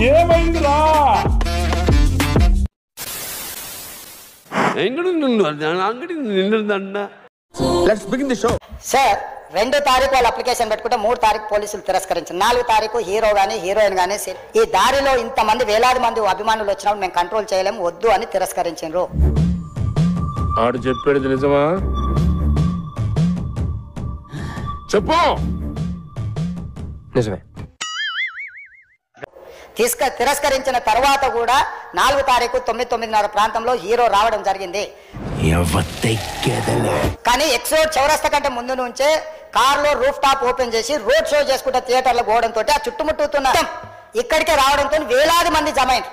ఏమైందిరా? సార్ 2 తారీఖు వాళ్ళు అప్లికేషన్ పెట్టుకుంటే 3 తారీఖు పోలీసులు తిరస్కరించారు. 4 తారీఖు హీరో గానీ హీరోయిన్ గానీ ఈ దారిలో ఇంతమంది వేలాది మంది అభిమానులు వచ్చినప్పుడు మేము కంట్రోల్ చేయలేము, వద్దు అని తిరస్కరించారు. ఆడు చెప్పేది నిజమా? చెప్పు. నిజమే. తిరస్కరించిన తర్వాత కూడా 4 తారీఖు 9:30 ప్రాంతంలో హీరో రావడం జరిగింది. కానీ ఎక్సోడ్ చౌరస్తా కంటే ముందు నుంచే కార్లో రూఫ్ టాప్ ఓపెన్ చేసి రోడ్ షో చేసుకుంటే థియేటర్లో పోవడంతో ఆ చుట్టుముట్టుతున్న ఇక్కడికే రావడంతో వేలాది మంది జమైంది.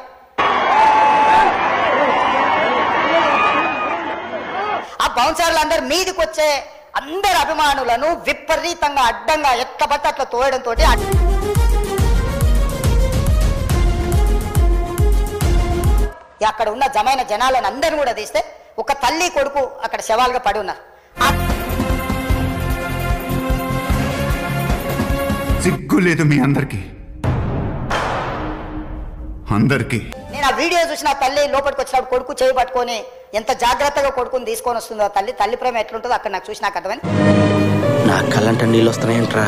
ఆ బౌన్సర్లు అందరు మీదికి వచ్చే అందరు అభిమానులను విపరీతంగా అడ్డంగా ఎట్లబట్టి అట్లా తోయడంతో అక్కడ ఉన్న జమైన జనాలను అందరిని కూడా తీస్తే ఒక తల్లి కొడుకు అక్కడ శవాలుగా పడి ఉన్నారు. సిగ్గు లేదు మీ అందరికి. నేను ఆ వీడియో చూసిన తల్లి లోపలికి వచ్చినప్పుడు కొడుకు చేయి పట్టుకొని ఎంత జాగ్రత్తగా కొడుకుని తీసుకొని వస్తుందో తల్లి ప్రేమ ఎట్లుంటుందో అక్కడ నాకు చూసి నాకు అర్థమైంది. నా కళ్ళంట నీళ్ళు వస్తున్నాయంట్రా.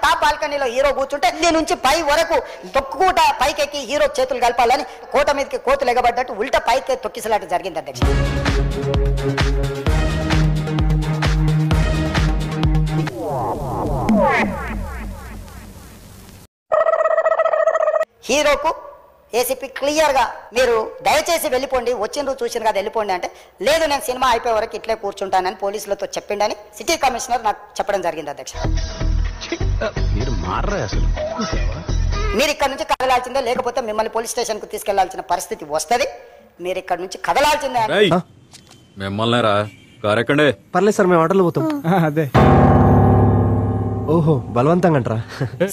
టాప్ బాల్కనీలో హీరో కూర్చుంటే కింది నుంచి పై వరకు తొక్కుట పైకెక్కి హీరో చేతులు కలపాలని కోట మీదకి కోతులు ఎగబడ్డట్టు ఉల్టా పైకి తొక్కిసలాట జరిగింది అధ్యక్ష. హీరోకు ఏసీపీ క్లియర్ గా మీరు దయచేసి వెళ్ళిపోండి, వచ్చిండ్రు చూసిన కదా వెళ్ళిపోండి అంటే, లేదు నేను సినిమా అయిపోయే వరకు ఇట్లే కూర్చుంటానని పోలీసులతో చెప్పిండని సిటీ కమిషనర్ నాకు చెప్పడం జరిగింది అధ్యక్ష. మీరు ఇక్కడ నుంచి కదలాల్సిందే, లేకపోతే మిమ్మల్ని పోలీస్ స్టేషన్ కు తీసుకెళ్లాల్సిన పరిస్థితి వస్తుంది. మీరు ఇక్కడ నుంచి కదలాల్సిందే. పర్లేదు సార్, మేము ఆటోలో పోతాం. అదే ఓహో బలవంతంగా అంటారా?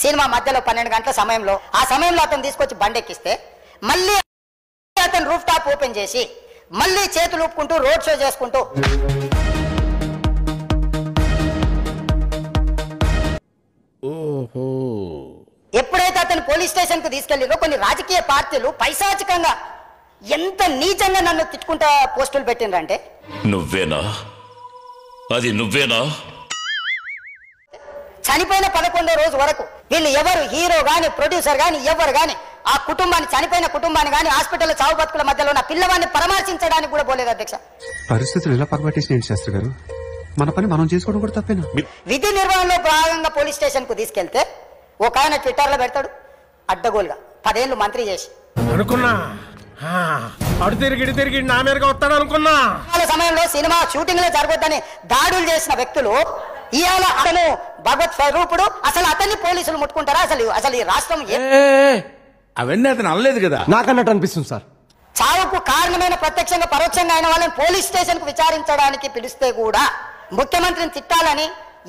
సినిమా మధ్యలో 12 గంటల సమయంలో ఆ సమయంలో అతను తీసుకొచ్చి బండెక్కిస్తే మళ్ళీ అతను రూఫ్ టాప్ ఓపెన్ చేసి మళ్ళీ చేతులు ఊపుకుంటూ రోడ్ షో చేసుకుంటూ ఎప్పుడైతే అతను పోలీస్ స్టేషన్ కు తీసుకెళ్లిరో కొన్ని రాజకీయ పార్టీలు పైశాచికంగా ఎంత నీచంగా నన్ను తిట్టుకుంటా పోస్టులు పెట్టిండ్రంటే, నువ్వేనా అది నువ్వేనా? చనిపోయిన 11వ రోజు వరకు వీళ్ళు ఎవరు హీరో గాని ప్రొడ్యూసర్ గాని ఎవరు గాని ఆ కుటుంబాన్ని చనిపోయిన కుటుంబాన్ని గాని హాస్పిటల్ చావు బతుకుల మధ్యలో ఉన్న పిల్లవాడిని పరామర్శించడానికి కూడా పోలేదు అధ్యక్ష. పరిస్థితులు ఎలా పగబట్టేసిన శాస్త్రి గారు, మన పని మనం చేసుకోవడం కూడా తప్పేనా? విధి నిర్వహణలో భాగంగా పోలీస్ స్టేషన్ కు తీసుకెళ్తే ఒక ఆయన ట్విట్టర్ లో పెడతాడు అడ్డగోలుగా 10 ఏళ్ళు మంత్రి చేసి అనుకున్నా అడు తిరిగి నా మీదగా వస్తాడు అనుకున్నా. సమయంలో సినిమా షూటింగ్ లో జరగొద్దని దాడులు చేసిన వ్యక్తులు ఇవాళ అతను భగవత్ స్వరూపుడు, అసలు అతన్ని పోలీసులు ముట్టుకుంటారా? అసలు ఈ రాష్ట్రం అవన్నీ అతను అనలేదు కదా. నాకన్నట్టు అనిపిస్తుంది సార్. చావుకు కారణమైన ప్రత్యక్షంగా పరోక్షంగా అయిన వాళ్ళని పోలీస్ స్టేషన్ కు విచారించడానికి పిలిస్తే కూడా ముఖ్యమంత్రిని తిట్టాలని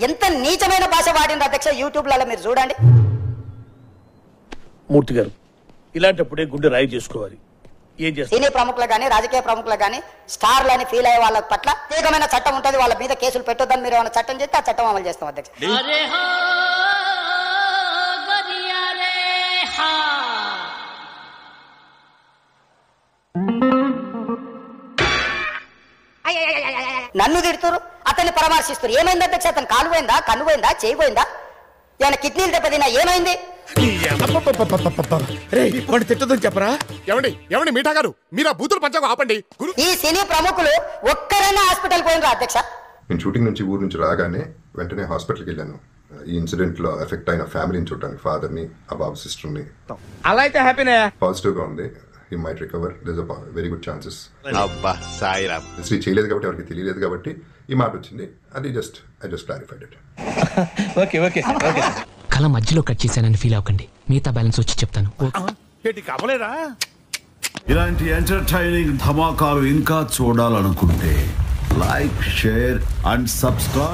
ఎంత నీచమైన భాష వాడింది అధ్యక్ష. యూట్యూబ్ లలో మీరు చూడండి. మూర్తి గారు, ఇలాంటప్పుడే గుండె రాయి చేసుకోవాలి. సినీ ప్రముఖులు గానీ రాజకీయ ప్రముఖులు గానీ స్టార్లు అని ఫీల్ అయ్యే వాళ్ళ పట్ల ప్రత్యేకమైన చట్టం ఉంటుంది. వాళ్ళ మీద కేసులు పెట్టొద్దని మీరు ఏమైనా చట్టం చేస్తే ఆ చట్టం అమలు చేస్తాం అధ్యక్ష. నన్ను తిడుతురు, అతన్ని పరామర్శిస్తారు. ఏమైంది అధ్యక్ష? అతను కాలు పోయిందా, కన్ను పోయిందా, చేయి పోయిందా, ఏమైనా కిడ్నీలు దెబ్బతిన్నా, ఏమైంది? తిట్టదని చెప్పరా? ఏమండి మీఠా గారు, మీరు ఆ బూతులు పంచకు ఆపండి. ఈ సినీ ప్రముఖులు ఒక్కరైనా హాస్పిటల్ పోయినరా అధ్యక్ష? నేను షూటింగ్ నుంచి ఊరు నుంచి రాగానే వెంటనే హాస్పిటల్కి వెళ్ళాను. ఈ ఇన్సిడెంట్ లో ఎఫెక్ట్ అయిన ఫ్యామిలీని చూడడానికి, ఫాదర్ ని, ఆ బాబు సిస్టర్ ని. అలా అయితే హ్యాపీనే. పాజిటివ్ గా ఉంది. He might recover. There's a very good chances. అబ్బా సాయిరామ్. శ్రీ చేయలేదు కాబట్టి ఎవరికి తెలియలేదు కాబట్టి ఈ మాట వచ్చింది. అది I just clarified it. Okay okay okay. కళ మధ్యలో కట్ చేశానని ఫీల్ అవ్వకండి, మిగతా బ్యాలెన్స్ వచ్చి చెప్తాను. కావలేరా? ఇలాంటి ఎంటర్టైనింగ్ ధమాకాలు ఇంకా చూడాలనుకుంటే లైక్, షేర్ అండ్ సబ్స్క్రైబ్.